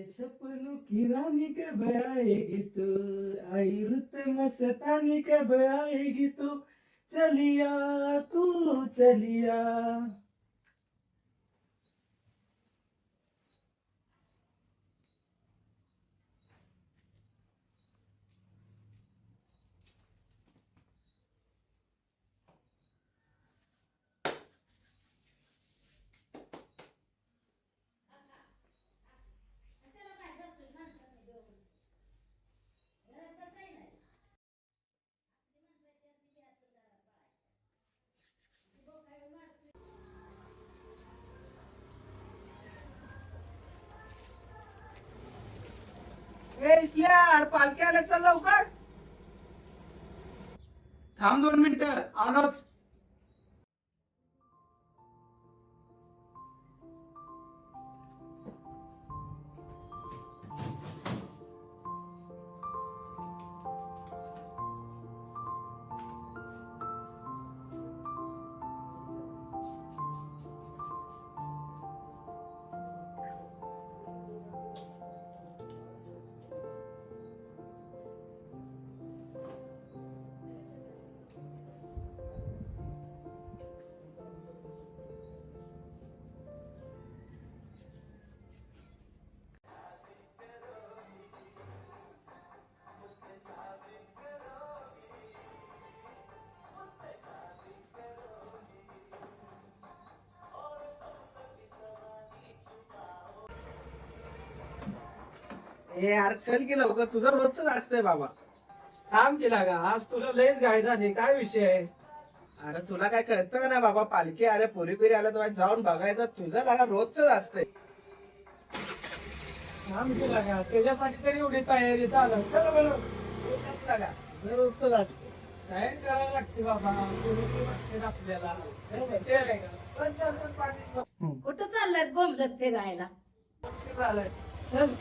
सपनों की रानी कब आएगी तू, आई रुत मस्तानी कब आएगी तू, चलिया तू चलिया. यार पालखी आल्या चल लवकर. थांब 2 मिनिटं आलोच. यार चल की लवकर, तुझं रोजच असतंय बाबा. थांब केला का आज तुला लयच घाई झाली, काय विषय आहे? अरे तुला काय कळतं का नाही बाबा, पालखी आले पोरी बिरी आल्या तेव्हा जाऊन बघायचं, तुझं लागा रोजच असतंय. थांब केला का त्याच्यासाठी तरी एवढी तयारी झालं. चल बरं. रोजच लागा, तुझं रोजच असतंय. काय करायला लागते बाबा, पोरी वाटते आपल्याला. ते आहे का? बस, बस, बस, पाणी. कुठं चाललाय बोंबलत फिरायला? झालंय. चल.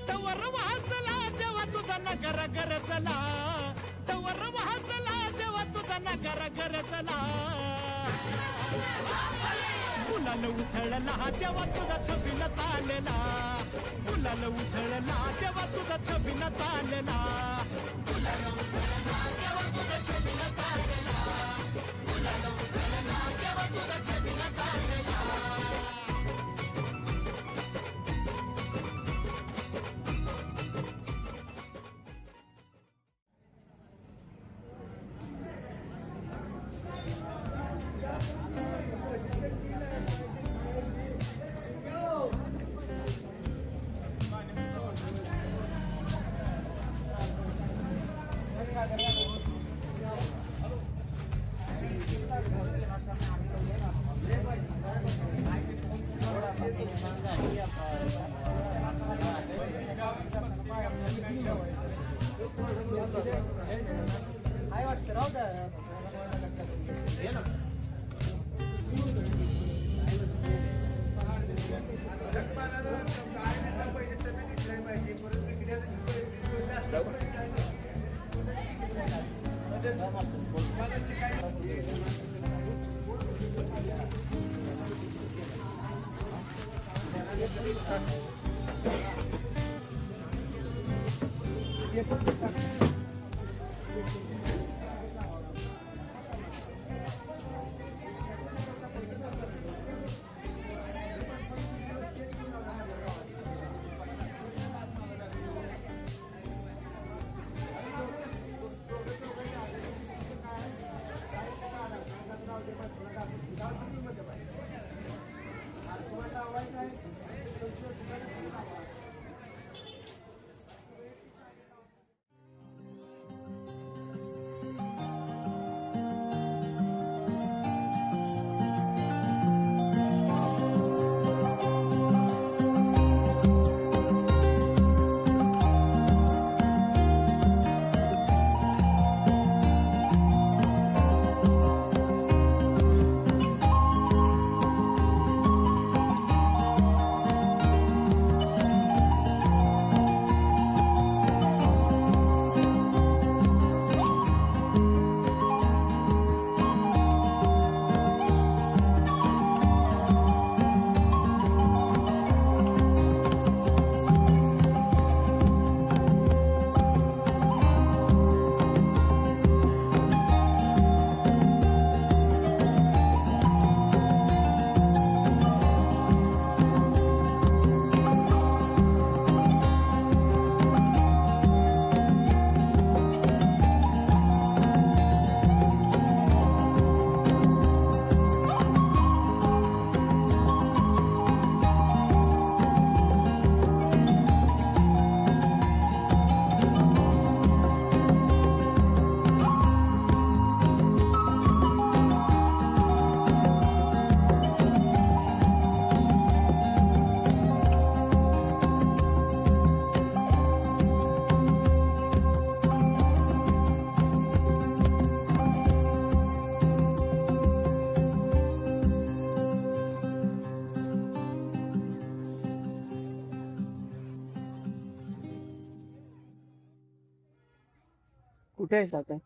तवर वाजला देवा तुझा नगर गरजला, तवर वाजला देवा तुझा नगर गरजला. फुलाला उधळला देवा तुझा छबिना चालला, फुलाला उधळला देवा तुझा छबिना चालला. फुलाला उधळला देवा तुझा छबिना चालला, फुलाला उधळला देवा तुझा छबिना चालला. कुठे आहेस आता?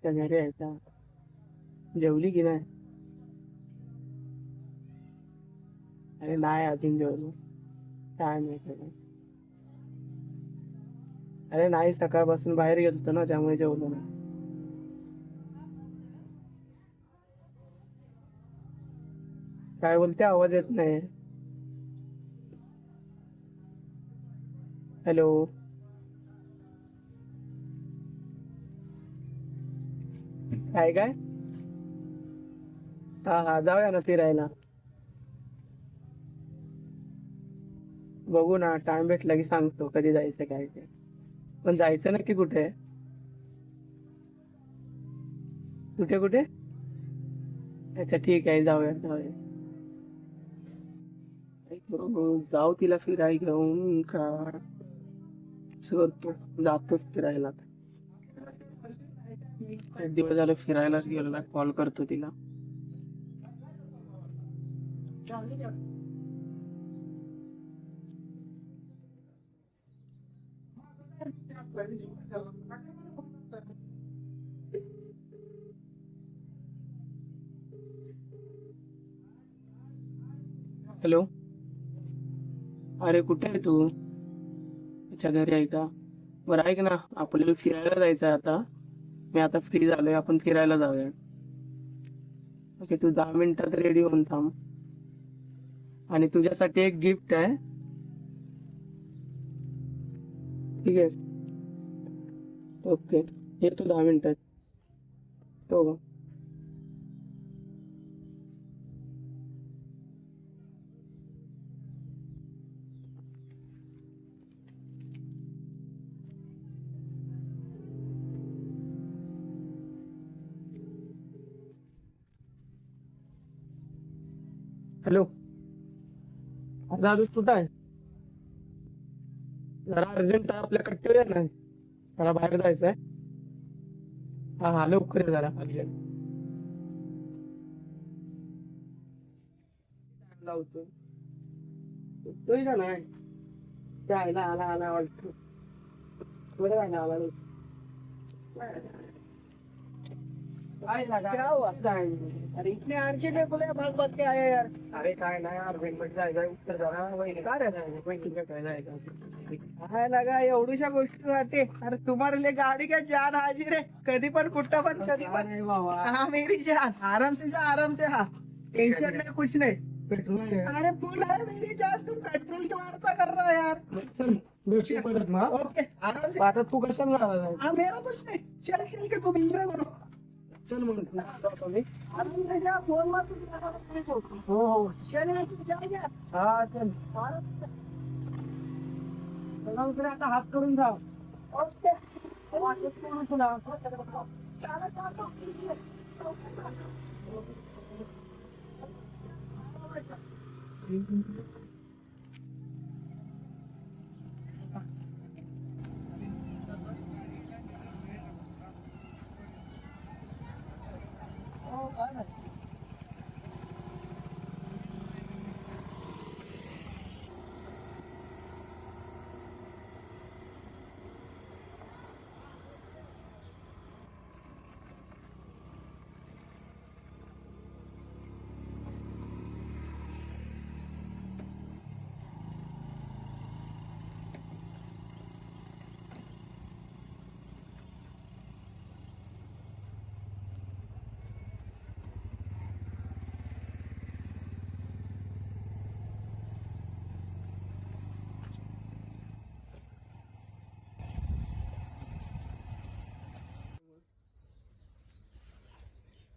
त्या घरी आहे का? जेवली की नाही? अरे नाही अजून जेवलो. काय नाही. अरे नाही, सकाळपासून बाहेर गेलो होतो ना, त्यामुळे जेवलो नाही. काय बोलते? आवाज येत नाही. हॅलो. काय? हा जाऊया ना फिरायला. बघू ना, टाइम भेटला की सांगतो कधी जायचं काय ते. पण जायचं नक्की कुठे? कुठे? अच्छा ठीक आहे, जाऊया. बघू, जाऊ तिला फिरायला घेऊन का करतो. जातोच फिरायला. एक दिवस झालं फिरायलाच गेलो नाही. कॉल करतो तिला. हॅलो. अरे कुठे आहे तू? अच्छा घरी आहे का? बरं ऐक ना, आपल्याला फिरायला जायचं आहे आता. मी आता फ्री झालोय, आपण फिरायला जाऊया. ओके, तू 10 मिनिटात रेडी होऊन थांब. आणि तुझ्यासाठी एक गिफ्ट आहे. ठीक आहे. ओके, येतो 10 मिनिटात. हो. हॅलो. दादू कुठं आहे? जरा अर्जंट आहे, आपल्या कट्ट्यावर ये ना. जरा बाहेर जायचंय. हा लवकर ये जरा अर्जंट. लावतो. येतोय का नाही? ते आला वाटतो. बरं आहे ना, आला नाही. क्या हुआ? अरे इतने अर्जेंट है, बोले भाग के आए यार. अरे काय नाही यार, वेगवेगळं जायचं उत्तर जरा वहिनी काय रे काय जायचं. काय लगा एवढ्याशा गोष्टीसाठी? अरे तुम्हारे गाडी क्या जान हाजिर है, कधी पण कुठं पण कधी पण. अरे बाबा, हाँ मेरी जान, आराम से जा, आराम से. हाँ टेंशन नहीं, कुछ नहीं. पेट्रोल आहे. अरे फुल है मेरी जान, तुम पेट्रोल की वार्ता कर रहा है यार. चल भेटू परत मग. ओके आराम से. आता तू कशाला जाणार? हाँ मेरा कुछ नहीं, चल के तुम एंजॉय करो. चल मग मी. आराम से जा, फोन मत. हो. चल जा. हा चल. चला उतरे, आता हात करून जा. ओके. तुला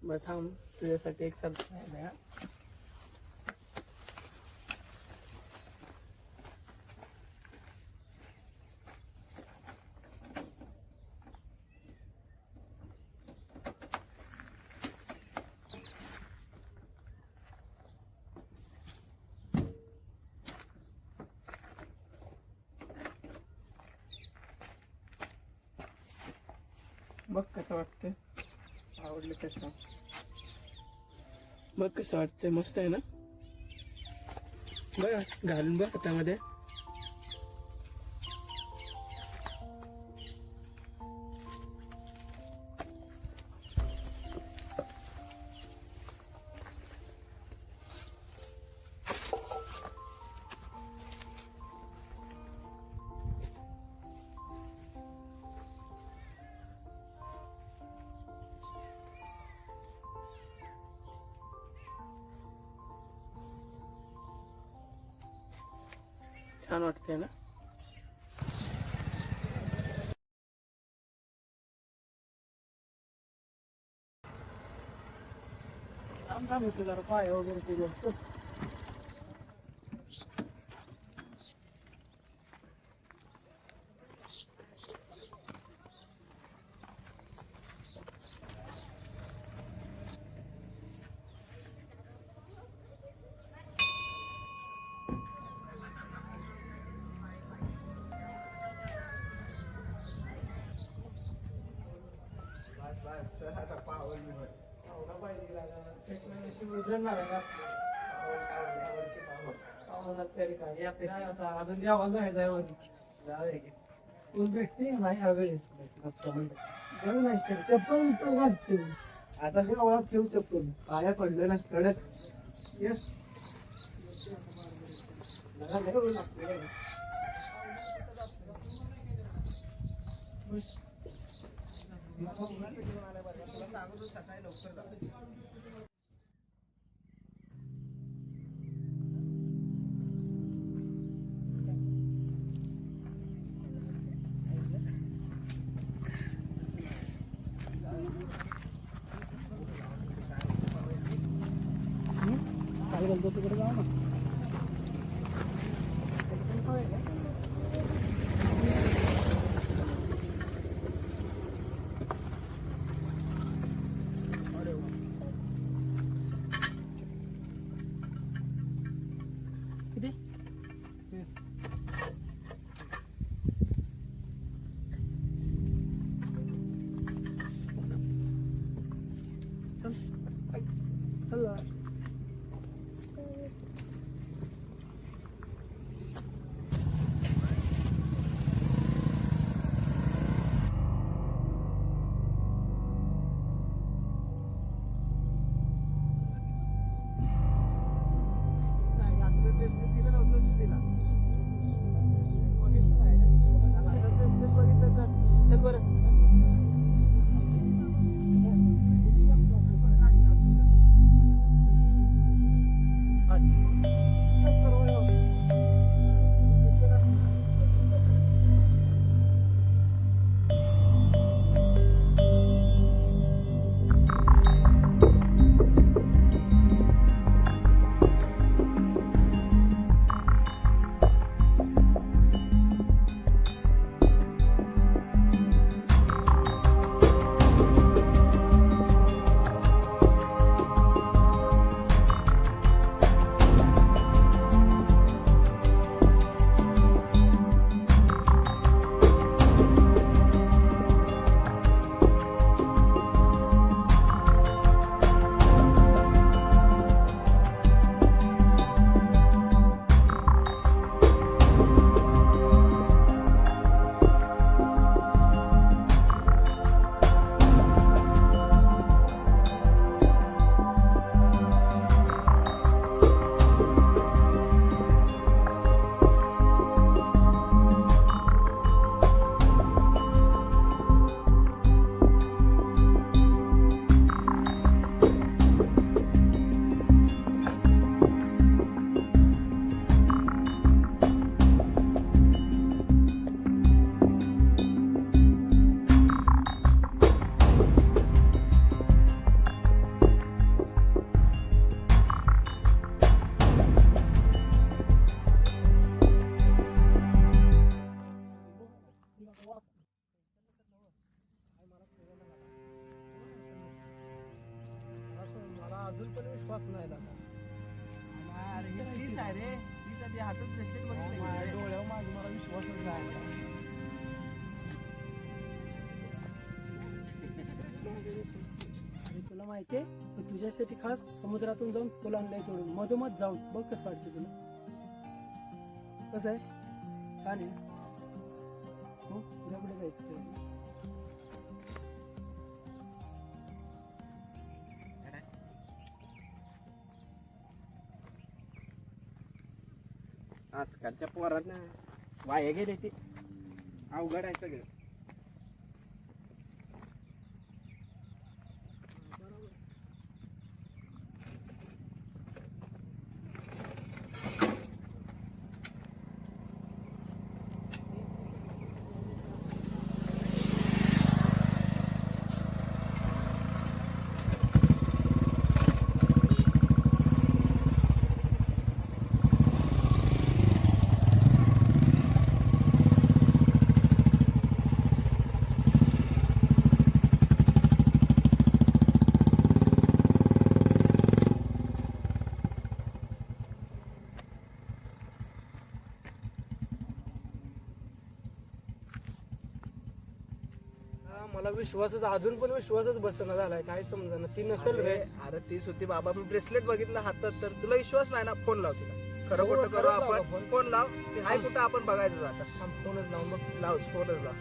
मग थांब, तुझ्यासाठी एक सरप्राईज आहे. बघ कसं वाटतंय. आवडलं कसं? बघ कसं वाटतंय, मस्त आहे ना? बघ घालून बघ हातामध्ये. छान वाटतंय ना. थांब येतो जरा पाय वगैरे ते बघतो. आता हे ओळख ठेवू शकतो पाया पडलं ना कडक. येस सांगतो सकाळी लवकर जा. काय घालतो तिकडे जाऊ ना. Hello. अजून पण विश्वास नाही लागला. तीच आहे रे, तीच आधी हातात ब्रेसलेट बघितलं डोळ्यावर माझं मला विश्वासच नाही. तुला माहितीये मी तुझ्यासाठी खास समुद्रातून जाऊन फुल आणलंय तोडून मधोमध जाऊन बघ कसं वाटतं तुला. कसं आहे छान आहे. हो तुला कुठे जायचं आजकालच्या पोरांना वाया गेले ते अवघड आहे सगळं. मला विश्वासच अजून पण विश्वासच बसना झालाय, काय समजा ती नसेल रे. अरे तीच होती बाबा, मी ब्रेसलेट बघितलं हातात तर तुला विश्वास नाही ना. फोन लाव तिला, खरं खोटं करू खरंच लाव आपण. फोन. फोन लाव, ती हाय कुठं आपण बघायचं आता. फोनच लावून बघ. लावच, फोनच लाव.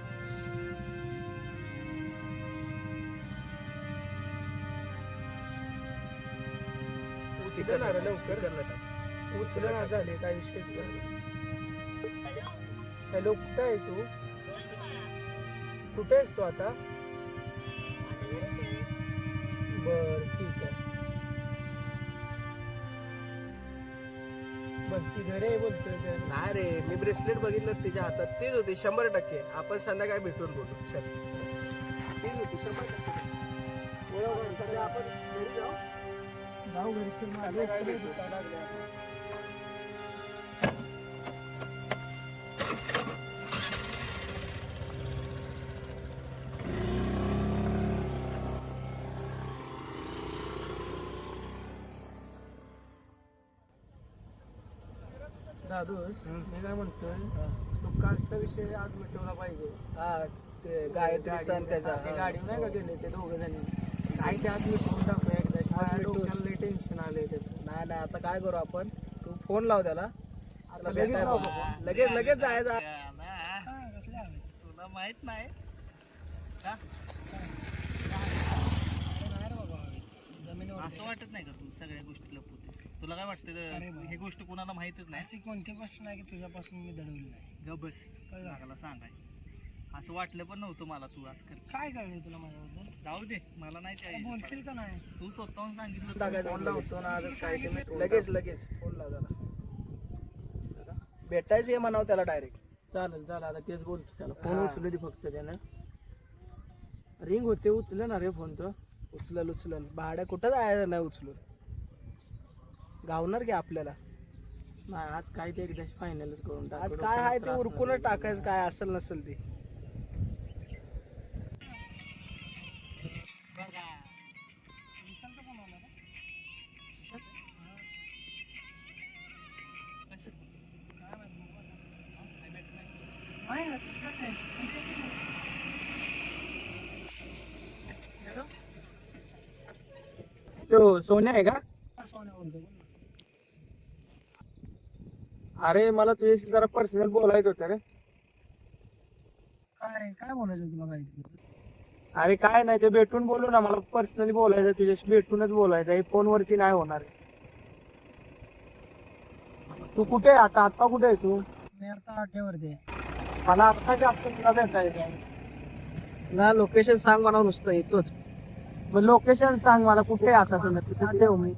उचलणार रे लवकर. स्पीकरला टाक. उचलना झाले, काय विषयच नाही. हॅलो, कुठे आहे तू? कुठे आहेस तू आता? बर ठीक आहे. बघ ती घरी आहे बोलतोय ते. नाही रे, मी ब्रेसलेट बघितलं तिच्या हातात, तीच होती 100%. आपण संध्याकाळी भेटून बोलू. चल, तीच होती 100%. बरोबर, सध्या आपण घरी जाऊ. जाऊ घरी चल, माझं संध्याकाळी इकडे भेटू. दुखायला लागलंय आता. दादूस, मी काय म्हणतोय, तो कालचा विषय आज मिटवला पाहिजे. हा, ते गायत्रीचा आणि त्याचा. ते गाडी नाही का गेले ते दोघं जण, काय ते आज मिटवून टाकूया एकदा. माझ्या मिटवूच. डोक्याला लय टेन्शन आलंय त्याचं. नाही नाही, आता काय करू आपण, तू फोन लाव त्याला. आता लगेच लावू का? लगेच लगेच जायचं. तुला माहित नाही असं वाटत नाही का तू सगळ्या गोष्टी लपवतेस? तुला काय वाटतं ही गोष्ट कोणाला माहितच नाही? अशी कोणती गोष्ट नाही की तुझ्यापासून मी दडवली नाही. ग बस, मला सांगाय असं वाटलं पण नव्हतं मला तू आज कर. काय कळलं तुला माझ्याबद्दल? जाऊ दे, मला नाही ते बोलशील का नाही? तू स्वतःहून सांगितलं टाकायचं. फोन लावतो ना आजच काय ते मिटवून लगेच लगेच फोन लाव त्याला. भेटायचं हे म्हणावं त्याला डायरेक्ट. चालेल चालेल, आता तेच बोलतो त्याला. फोन उचलू दे फक्त त्यानं. रिंग होते, उचल ना रे फोन तो. उचलल उचलल, भाड्या कुठं जायचं नाही उचलून. गावणार की आपल्याला. नाही आज काय ते एकदा फायनलच करून टाक. आज काय आहे ते उरकूनच टाकायचं, काय असेल नसेल ते. तो सोन्या आहे का? अरे मला तुझ्याशी जरा पर्सनल बोलायचं होतं रे. काय काय बोलायचं तुला? काय अरे काय नाही, ते भेटून बोलू ना. मला पर्सनली बोलायचं तुझ्याशी, भेटूनच बोलायचं. हे फोनवरती नाही होणार. तू कुठे आहे आता? आत्ता कुठे आहे तू? मी आता अड्ड्यावरती. मला आत्ता जास्त तुला भेटायचं. ना लोकेशन सांग मला, नुसतं येतोच. मग लोकेशन सांग मला, कुठे आहे आता तुम्ही? कुठे हो मी?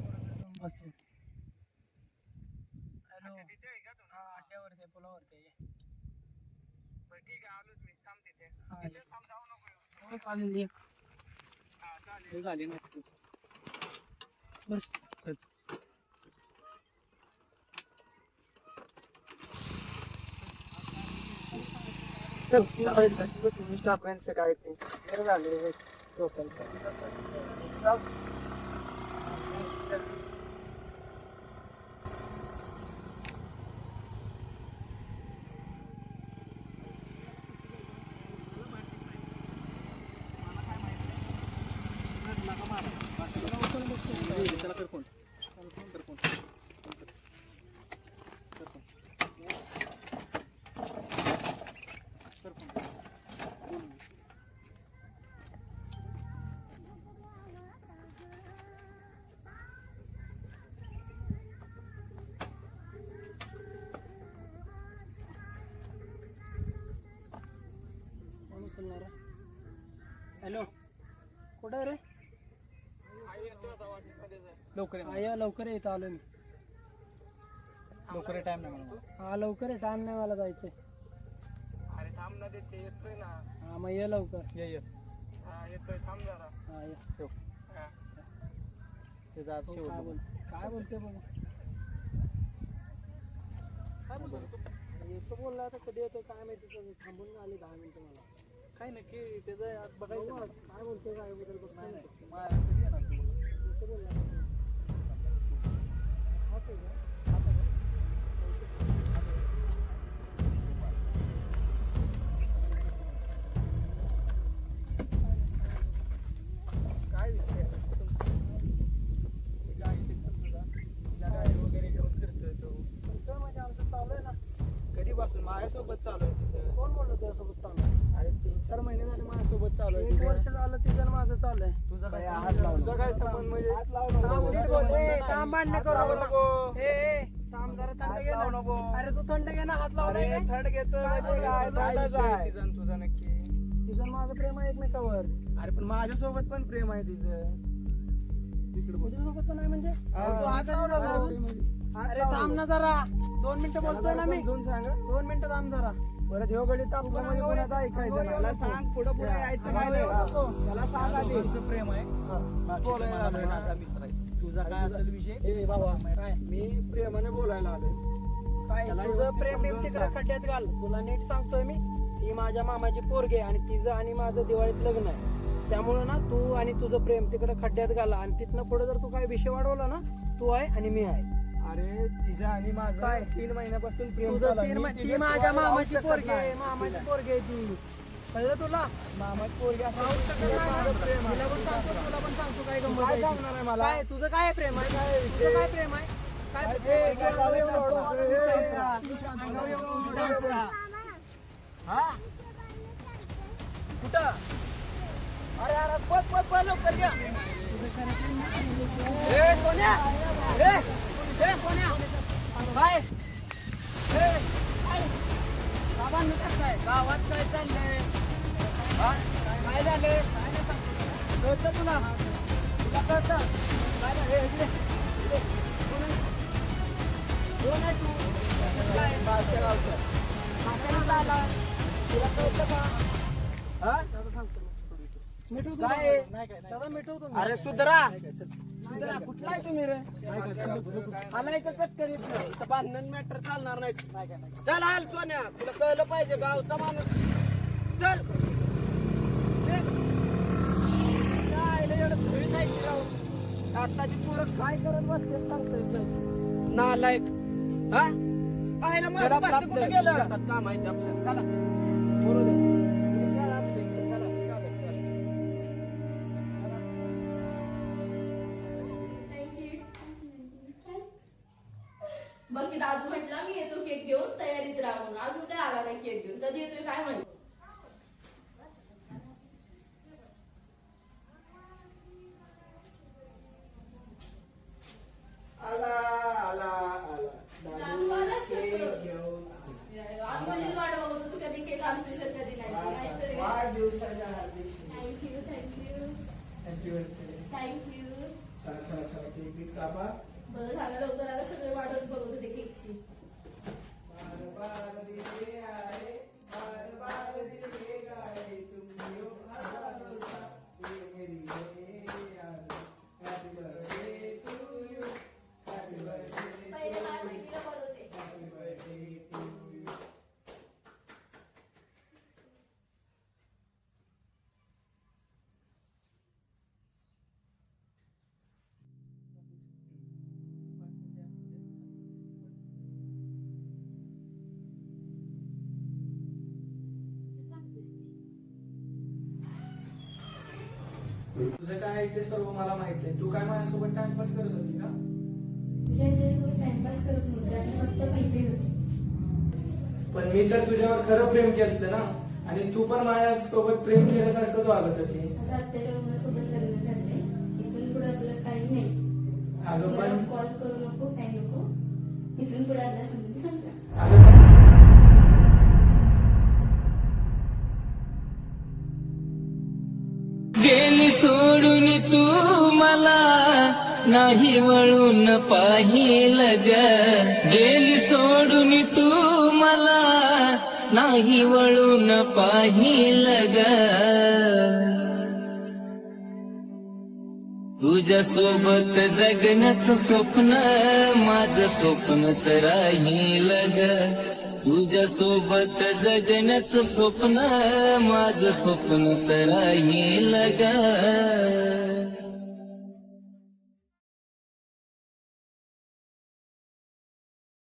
बस टाकायचं काय ते बरं झालं टोटल. त्याला कर फोन. हॅलो, कुठं आहे रे? लवकर ये. या लवकर येत आलो मी. लवकर टाइम नाही मला. हा लवकर आहे, टाइम नाही मला जायचंय. अरे थांब ना, ते येतोय ना. हा मग ये लवकर. ये हा येतोय, थांब जरा. हा ये. ते आज हो, शेवट काय बोल काय बोलते बघ. काय बोलतो? येतो बोलला, आता कधी येतो काय माहिती. थांबून आले 10 मिनिटं मला. काय नक्की त्याचं आज बघायचं ना. काय बोलते काय बद्दल बघ. नाही नाही, कधी येणार तू? येतो बोलला. हा ते का? कधीपासून माझ्यासोबत चालू आहे तिचं. कोण बोललं तुझ्यासोबत चालू आहे? अरे 3-4 महिने झाले माझ्यासोबत चालू आहे 1 तिचं. वर्ष झालं तिचं आणि माझं चालू आहे. तुझा काय तुझा काय संबंध म्हणजे हात लावू नको. थांब, नीट बोल. ए, थांब, भांडणं करू लावू नको. नको. ए, थांब जरा, थंड घे लावू ना. नको. अरे तू थंड घे ना, हात लावलाय अरे काय? थंड घेतोय म्हणजे काय थंडच आहे तिचं आणि तुझं नक्की. तिचं आणि माझं प्रेम आहे एकमेकावर. अरे पण माझ्यासोबत पण प्रेम आहे तिचं. तुझ्यासोबत पण आहे म्हणजे? तू हात लावू नको. अरे थांब ना जरा, 2 मिनिटं बोलतोय ना मी. समजून सांग. 2 मिनिटं थांब जरा. परत ह्यो गडी तापला म्हणजे कोणाचं ऐकायचं नाही. त्याला सांग पुढं पुढे यायचं नाही. त्याला सांग आधी. प्रेम आहे बोलायला आलोय ना. तुझा काय असेल विषय ए बाबा, काय मी प्रेमाने बोलायला आलोय. काय त्याला तुझं व्यवस्थित प्रेम समजून बिमटीकडे सांग. खड्ड्यात घाल. तुला नीट सांगतोय मी, ती माझ्या मामाची पोरगी आहे आणि तिचं आणि माझं दिवाळीत लग्न आहे. त्यामुळं ना तू आणि तुझं प्रेम तिकडे खड्ड्यात घाला आणि तिथनं पुढे जर तू काय विषय वाढवला ना, तू आहे आणि मी आहे. अरे तिचं आणि माझं काय? 3 महिन्यापासून प्रेम तुझं चालू आहे. 3 मी महिने ती तिच्याशिवाय माझ्या राहू मामाची शकत पोरगी नाही. आहे, मामाची पोरगी आहे ती. कळलं तुला? मामाची पोरगी असं राहू शकत तिचं नाही माझं ना. प्रेम आहे. तुला पण सांगतो, तुला पण सांगतो काय गंमत काय आहे ती. सांगणार आहे मला? काय तुझं काय प्रेम आहे? तुझं काय प्रेम आहे? काय काय प्रेम आहे? काय चालू आहे? सोड. अंगावर येऊन शांत राहा. हा? कुठं? अरे अरे पद लवकर घ्या. ए सोन्या, ए सोन्या, काय? बाबांनी कसं काय? गावात काय चाललंय? हा? काय झालंय? कळतं तुला? तुला कळतं? काय झालं? इकडे. कोण आहे तू? काय? बालच्या गावचं. कशाला आला? तुला कळतं का? हा? मिठवतो काय? दादा, मिठवतो मी. अरे सुधरा सुधरा कुठला आहे तुम्ही रे? आलाय का चक्करीत? इथं बांधण मॅटर चालणार नाही. चल हाल सोन्या, तुला कळलं पाहिजे गावचा माणूस. चल ए. काय लय एवढं धुळीत आहे की राव? आत्ताची पोरं काय करत बसते सांगता येत नाही. नालायक. हा? पाहिलं माझं बच्चं कुठं गेलं? काम आहे ते आपल्याला. चला बोलू दे. तुम्ही खेळा आपल्या इकडे. चला, चला, चला. बघ की दादू म्हटला मी येतो केक घेऊन, तयारीत राहा म्हणून. अजून काय आला नाही केक घेऊन. कधी येतोय काय माहिती. आला आला आला दादू केक घेऊन आम्ही वाट बघत होतो कधी केक आणतोय सर कधी नाही. नाहीतर वाढदिवसाच्या हार्दिक थँक्यू थँक्यू थँक्यू थँक्यू. चला चला चला केक बिक कापा. बरं झालं लवकर आलं, सगळे वाटच बघत होते केकची. बार बार दिले आए, बार बार दिले आए, तुम यो हजारों सा, ये मेरी है यार. Happy birthday to you, happy birthday पहिले to काय you, बहिणीला बोलवते. happy birthday to you. तुझं काय आहे ते सर्व मला माहित आहे. तू काय माझ्यासोबत टाइमपास करत होती का? तुझ्यासोबत टाइमपास करत नव्हते आणि फक्त मैत्री होती. पण मी तर तुझ्यावर खरं प्रेम केलं ना, आणि तू पण माझ्यासोबत प्रेम केल्यासारखंच वागत होती. असं आत्याच्या मुलासोबत लग्न ठरलंय. इथून पुढे आपलं काही नाही. अगं पण कॉल करू नको, काही नको. इथून पुढे आपल्या संबंधी संपला. अगं पण गेली सोडून तू मला नाही वळून पाहिलं ग. गेली सोडून तू मला नाही वळून पाहिलं ग. तुझ्या सोबत जगण्याचं स्वप्न माझं स्वप्नच राहील ग. तुझ्या सोबत जगण्याचं स्वप्न माझं स्वप्नच राहील ग.